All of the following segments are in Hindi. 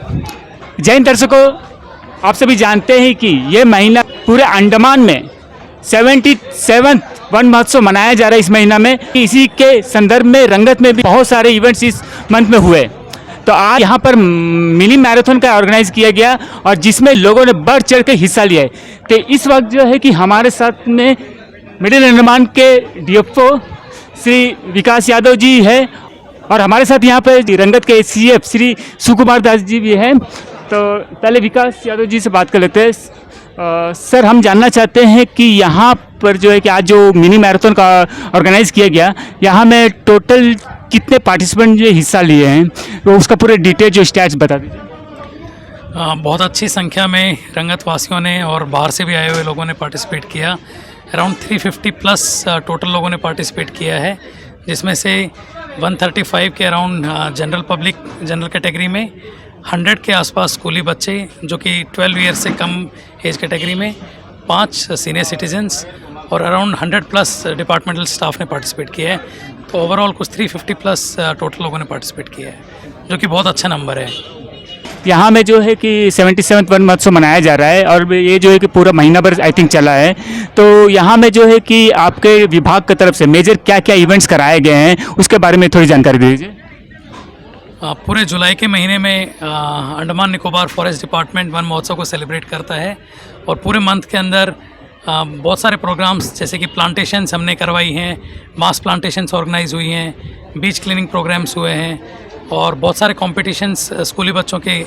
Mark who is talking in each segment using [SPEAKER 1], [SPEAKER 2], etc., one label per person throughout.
[SPEAKER 1] जय हिंद दर्शकों, आप सभी जानते हैं कि ये महीना पूरे अंडमान में 77 वन महोत्सव मनाया जा रहा है इस महीना में। इसी के संदर्भ में रंगत में भी बहुत सारे इवेंट्स इस मंथ में हुए। तो आज यहाँ पर मिनी मैराथन का ऑर्गेनाइज किया गया और जिसमें लोगों ने बढ़ चढ़ के हिस्सा लिया है। तो इस वक्त जो है कि हमारे साथ में मिडिल अंडमान के डीएफओ श्री विकास यादव जी है और हमारे साथ यहाँ पर रंगत के सीएफ श्री सुकुमार दास जी भी हैं। तो पहले विकास यादव जी से बात कर लेते हैं। सर, हम जानना चाहते हैं कि यहाँ पर जो है कि आज जो मिनी मैराथन का ऑर्गेनाइज किया गया, यहाँ में टोटल कितने पार्टिसिपेंट जो हिस्सा लिए हैं, तो उसका पूरे डिटेल जो स्टैट्स बता दीजिए।
[SPEAKER 2] बहुत अच्छी संख्या में रंगत वासियों ने और बाहर से भी आए हुए लोगों ने पार्टिसिपेट किया। अराउंड 350 प्लस टोटल लोगों ने पार्टिसिपेट किया है, जिसमें से 135 के around general public general category में, 100 के आसपास स्कूली बच्चे जो कि 12 ईयर से कम एज कैटेगरी में, 5 सीनियर सिटीजन्स और अराउंड 100 प्लस डिपार्टमेंटल स्टाफ ने पार्टिसिपेट किया है। तो ओवरऑल कुछ 350 प्लस टोटल लोगों ने पार्टिसिपेट किया है, जो कि बहुत अच्छा नंबर है।
[SPEAKER 1] यहाँ में जो है कि 77 वन महोत्सव मनाया जा रहा है और ये जो है कि पूरा महीना भर आई थिंक चला है। तो यहाँ में जो है कि आपके विभाग की तरफ से मेजर क्या क्या इवेंट्स कराए गए हैं, उसके बारे में थोड़ी जानकारी दीजिए।
[SPEAKER 2] पूरे जुलाई के महीने में Andaman Nicobar forest department one महोत्सव को सेलिब्रेट करता है और पूरे मंथ के अंदर बहुत सारे प्रोग्राम्स जैसे कि प्लांटेशंस हमने करवाई हैं, मास प्लांटेशंस ऑर्गेनाइज हुई हैं, बीच क्लीनिंग प्रोग्राम्स हुए हैं और बहुत सारे कॉम्पिटिशन्स स्कूली बच्चों के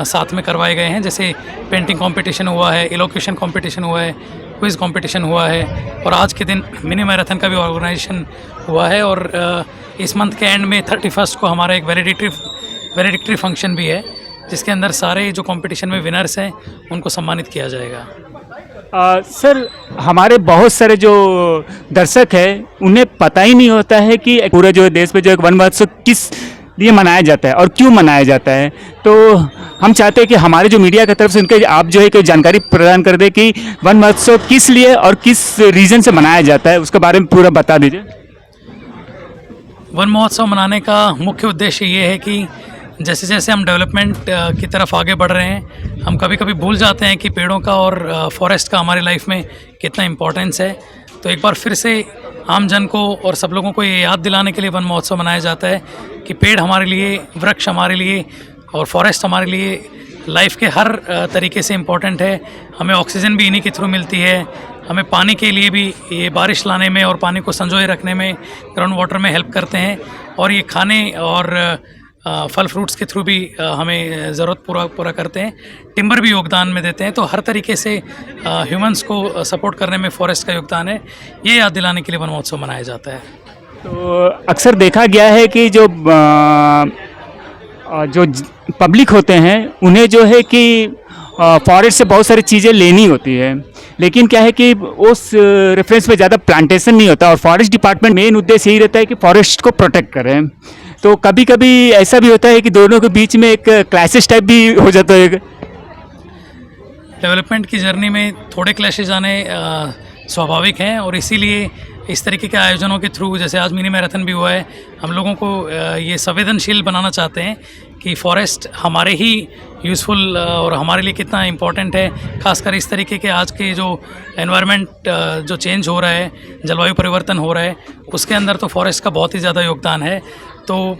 [SPEAKER 2] साथ में करवाए गए हैं। जैसे पेंटिंग कंपटीशन हुआ है, इलोक्यूशन कंपटीशन हुआ है, क्विज़ कंपटीशन हुआ है और आज के दिन मिनी मैराथन का भी ऑर्गेनाइजेशन हुआ है। और इस मंथ के एंड में 31 को हमारा एक वैलेडिक्टरी फंक्शन भी है, जिसके अंदर सारे जो कंपटीशन में विनर्स हैं उनको सम्मानित किया जाएगा।
[SPEAKER 1] सर, हमारे बहुत सारे जो दर्शक हैं उन्हें पता ही नहीं होता है कि पूरे जो देश में जो एक वन महोत्सव किस लिए मनाया जाता है और क्यों मनाया जाता है। तो हम चाहते हैं कि हमारे जो मीडिया की तरफ से उनके आप जो है कि जानकारी प्रदान कर दें कि वन महोत्सव किस लिए और किस रीज़न से मनाया जाता है, उसके बारे में पूरा बता दीजिए।
[SPEAKER 2] वन महोत्सव मनाने का मुख्य उद्देश्य ये है कि जैसे जैसे हम डेवलपमेंट की तरफ आगे बढ़ रहे हैं, हम कभी कभी भूल जाते हैं कि पेड़ों का और फॉरेस्ट का हमारी लाइफ में कितना इम्पोर्टेंस है। तो एक बार फिर से आम जन को और सब लोगों को ये याद दिलाने के लिए वन महोत्सव मनाया जाता है कि पेड़ हमारे लिए, वृक्ष हमारे लिए और फॉरेस्ट हमारे लिए लाइफ के हर तरीके से इम्पोर्टेंट है। हमें ऑक्सीजन भी इन्हीं के थ्रू मिलती है, हमें पानी के लिए भी ये बारिश लाने में और पानी को संजोए रखने में, ग्राउंड वाटर में हेल्प करते हैं और ये खाने और फल फ्रूट्स के थ्रू भी हमें ज़रूरत पूरा करते हैं। टिम्बर भी योगदान में देते हैं। तो हर तरीके से ह्यूमंस को सपोर्ट करने में फॉरेस्ट का योगदान है, ये याद दिलाने के लिए वन महोत्सव मनाया जाता है।
[SPEAKER 1] तो अक्सर देखा गया है कि जो पब्लिक होते हैं उन्हें जो है कि फॉरेस्ट से बहुत सारी चीज़ें लेनी होती है, लेकिन क्या है कि उस रेफरेंस में ज़्यादा प्लांटेशन नहीं होता और फॉरेस्ट डिपार्टमेंट मेन उद्देश्य यही रहता है कि फॉरेस्ट को प्रोटेक्ट करें। तो कभी कभी ऐसा भी होता है कि दोनों के बीच में एक क्लैशेस टाइप भी हो जाता है।
[SPEAKER 2] डेवलपमेंट की जर्नी में थोड़े क्लैशेज आने स्वाभाविक हैं और इसीलिए इस तरीके के आयोजनों के थ्रू, जैसे आज मिनी मैराथन भी हुआ है, हम लोगों को ये संवेदनशील बनाना चाहते हैं कि फॉरेस्ट हमारे ही यूज़फुल और हमारे लिए कितना इम्पोर्टेंट है। खासकर इस तरीके के आज के जो एनवायरनमेंट जो चेंज हो रहा है, जलवायु परिवर्तन हो रहा है, उसके अंदर तो फॉरेस्ट का बहुत ही ज़्यादा योगदान है। तो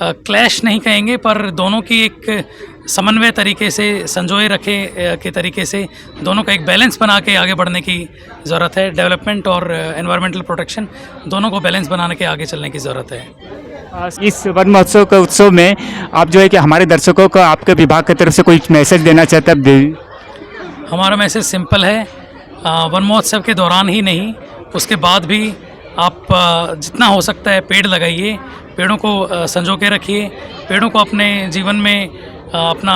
[SPEAKER 2] क्लैश नहीं कहेंगे, पर दोनों की एक समन्वय तरीके से, संजोए रखे के तरीके से दोनों का एक बैलेंस बना के आगे बढ़ने की ज़रूरत है। डेवलपमेंट और एनवायरमेंटल प्रोटेक्शन दोनों को बैलेंस बनाने के आगे चलने की ज़रूरत है।
[SPEAKER 1] इस वन महोत्सव के उत्सव में आप जो है कि हमारे दर्शकों को आपके विभाग की तरफ से कोई मैसेज देना चाहते हैं?
[SPEAKER 2] हमारा मैसेज सिंपल है, वन महोत्सव के दौरान ही नहीं, उसके बाद भी आप जितना हो सकता है पेड़ लगाइए, पेड़ों को संजो के रखिए, पेड़ों को अपने जीवन में अपना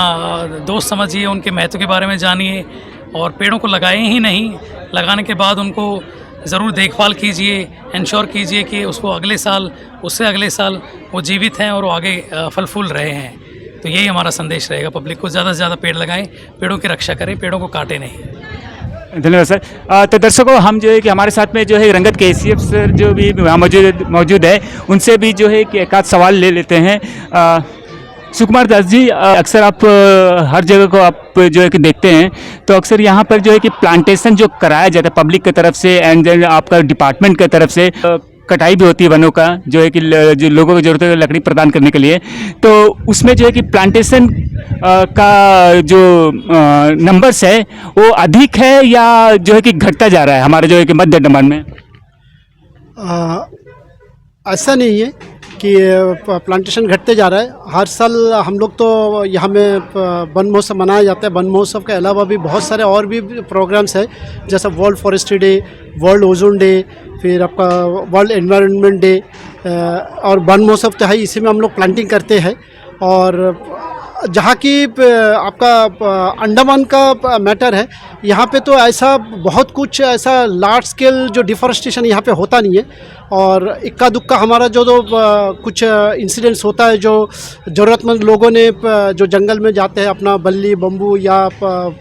[SPEAKER 2] दोस्त समझिए, उनके महत्व के बारे में जानिए और पेड़ों को लगाएं ही नहीं, लगाने के बाद उनको ज़रूर देखभाल कीजिए, इंश्योर कीजिए कि उसको अगले साल, उससे अगले साल वो जीवित हैं और वो आगे फल फूल रहे हैं। तो यही हमारा संदेश रहेगा पब्लिक को, ज़्यादा से ज़्यादा पेड़ लगाएं, पेड़ों की रक्षा करें, पेड़ों को काटें नहीं।
[SPEAKER 1] धन्यवाद सर। तो दर्शकों, हम जो है कि हमारे साथ में जो है रंगत के एसीएफ सर जो भी वहाँ मौजूद है, उनसे भी जो है कि एक आध सवाल ले लेते हैं। सुकुमार दास जी, अक्सर आप हर जगह को आप जो है कि देखते हैं, तो अक्सर यहाँ पर जो है कि प्लांटेशन जो कराया जाता है पब्लिक की तरफ से एंड देन आपका डिपार्टमेंट की तरफ से कटाई भी होती है वनों का, जो है कि जो लोगों को जरूरत है लकड़ी प्रदान करने के लिए, तो उसमें जो है कि प्लांटेशन का जो नंबर्स है वो अधिक है या जो है कि घटता जा रहा है हमारे जो है कि मध्य अंडमान में?
[SPEAKER 3] ऐसा नहीं है कि प्लांटेशन घटते जा रहा है। हर साल हम लोग तो यहाँ में वन महोत्सव मनाया जाता है। वन महोत्सव के अलावा भी बहुत सारे और भी प्रोग्राम्स है, जैसे world forestry day, world ozone day, फिर आपका वर्ल्ड एनवायरनमेंट डे, और वन महोत्सव तो है, इसी में हम लोग प्लांटिंग करते हैं। और जहाँ की आपका अंडमान का मैटर है, यहाँ पे तो ऐसा बहुत कुछ ऐसा लार्ज स्केल जो डिफॉरेस्टेशन यहाँ पे होता नहीं है। और इक्का दुक्का हमारा जो कुछ इंसिडेंट्स होता है, जो ज़रूरतमंद लोगों ने जो जंगल में जाते हैं अपना बल्ली बम्बू या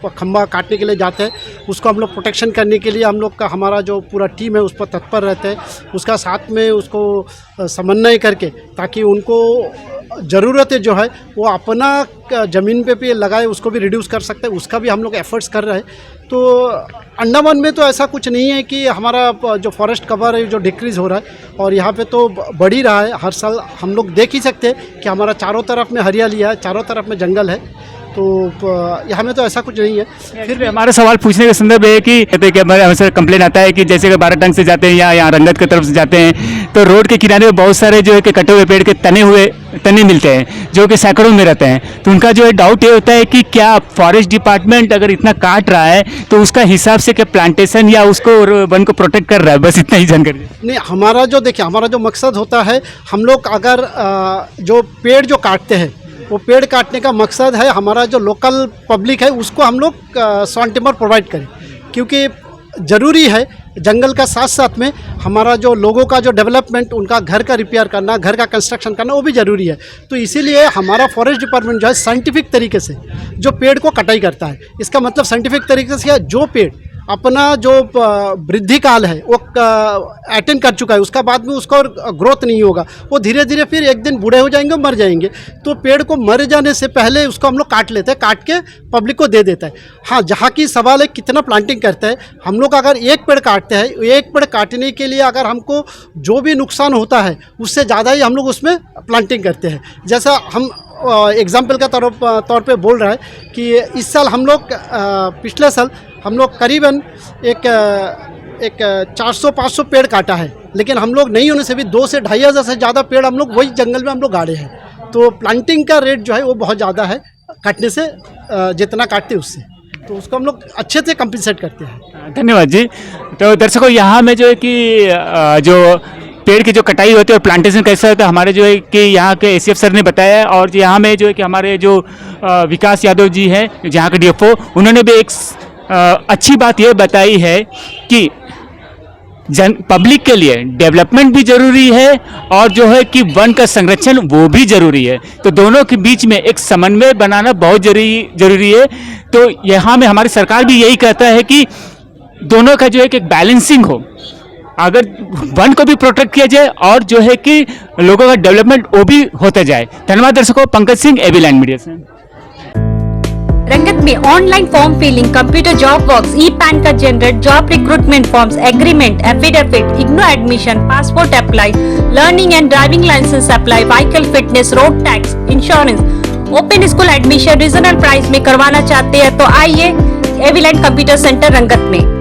[SPEAKER 3] खम्बा काटने के लिए जाते हैं, उसको हम लोग प्रोटेक्शन करने के लिए हम लोग का हमारा जो पूरा टीम है उस पर तत्पर रहते हैं, उसका साथ में उसको समन्वय करके, ताकि उनको ज़रूरतें जो है वो अपना ज़मीन पे लगाए उसको भी रिड्यूस कर सकते हैं, उसका भी हम लोग एफर्ट्स कर रहे हैं। तो अंडमान में तो ऐसा कुछ नहीं है कि हमारा जो फॉरेस्ट कवर है जो डिक्रीज़ हो रहा है, और यहाँ पे तो बढ़ ही रहा है। हर साल हम लोग देख ही सकते हैं कि हमारा चारों तरफ में हरियाली है, चारों तरफ में जंगल है, तो यहाँ में तो ऐसा कुछ नहीं है।
[SPEAKER 1] फिर भी हमारा सवाल पूछने का संदर्भ है कि कहते हैं कि हमारे हमसे कंप्लेन आता है कि जैसे कि बाराटंग से जाते हैं या यहाँ रंगत की तरफ से जाते हैं, तो रोड के किनारे में बहुत सारे जो है कि कटे हुए पेड़ के तने मिलते हैं जो कि सैकड़ों में रहते हैं। तो उनका जो है डाउट ये होता है कि क्या फॉरेस्ट डिपार्टमेंट अगर इतना काट रहा है तो उसका हिसाब से क्या प्लांटेशन या उसको वन को प्रोटेक्ट कर रहा है? बस इतना ही जानकारी।
[SPEAKER 3] नहीं, हमारा जो देखिए, हमारा जो मकसद होता है, हम लोग अगर जो पेड़ जो काटते हैं, वो पेड़ काटने का मकसद है हमारा जो लोकल पब्लिक है उसको हम लोग सॉन टिम्बर प्रोवाइड करें, क्योंकि ज़रूरी है जंगल का साथ साथ में हमारा जो लोगों का जो डेवलपमेंट, उनका घर का रिपेयर करना, घर का कंस्ट्रक्शन करना, वो भी ज़रूरी है। तो इसीलिए हमारा फॉरेस्ट डिपार्टमेंट जो है साइंटिफिक तरीके से जो पेड़ को कटाई करता है, इसका मतलब साइंटिफिक तरीके से जो पेड़ अपना जो वृद्धि काल है वो अटेंड कर चुका है, उसका बाद में उसका और ग्रोथ नहीं होगा, वो धीरे धीरे फिर एक दिन बूढ़े हो जाएंगे, मर जाएंगे। तो पेड़ को मर जाने से पहले उसको हम लोग काट लेते हैं, काट के पब्लिक को दे देता है। हाँ, जहाँ की सवाल है कितना प्लांटिंग करते हैं हम लोग, अगर एक पेड़ काटते हैं, एक पेड़ काटने के लिए अगर हमको जो भी नुकसान होता है उससे ज़्यादा ही हम लोग उसमें प्लांटिंग करते हैं। जैसा हम एग्जाम्पल का तौर पे बोल रहा है कि इस साल हम लोग पिछले साल हम लोग करीबन एक 400-500 पेड़ काटा है, लेकिन हम लोग नहीं होने से भी 2 से 2,500 से ज़्यादा पेड़ हम लोग वही जंगल में हम लोग गाड़े हैं। तो प्लांटिंग का रेट जो है वो बहुत ज़्यादा है काटने से, जितना काटते उससे, तो उसको हम लोग अच्छे से कंपनसेट करते हैं।
[SPEAKER 1] धन्यवाद जी। तो दर्शकों, यहाँ में जो है कि जो पेड़ की जो कटाई होती है और प्लांटेशन कैसा होता है, हमारे जो है कि यहाँ के एसीएफ सर ने बताया, और यहाँ में जो है कि हमारे जो विकास यादव जी हैं जहाँ के डीएफओ, उन्होंने भी एक अच्छी बात ये बताई है कि पब्लिक के लिए डेवलपमेंट भी जरूरी है और जो है कि वन का संरक्षण वो भी जरूरी है। तो दोनों के बीच में एक समन्वय बनाना बहुत जरूरी है। तो यहाँ में हमारी सरकार भी यही कहता है कि दोनों का जो है कि एक बैलेंसिंग हो, अगर वन को भी प्रोटेक्ट किया जाए और जो है कि लोगों का डेवलपमेंट वो भी होता जाए। धन्यवाद दर्शकों। Pankaj Singh, AB land media से।
[SPEAKER 4] रंगत में online form filling, computer job works, e PAN card generate, job recruitment forms, agreement, affidavit, IGNOU admission, passport apply, learning and driving licence apply, vehicle fitness, road tax, insurance, open school admission regional price में करवाना चाहते हैं तो आइए एबी लैंड कंप्यूटर सेंटर रंगत में।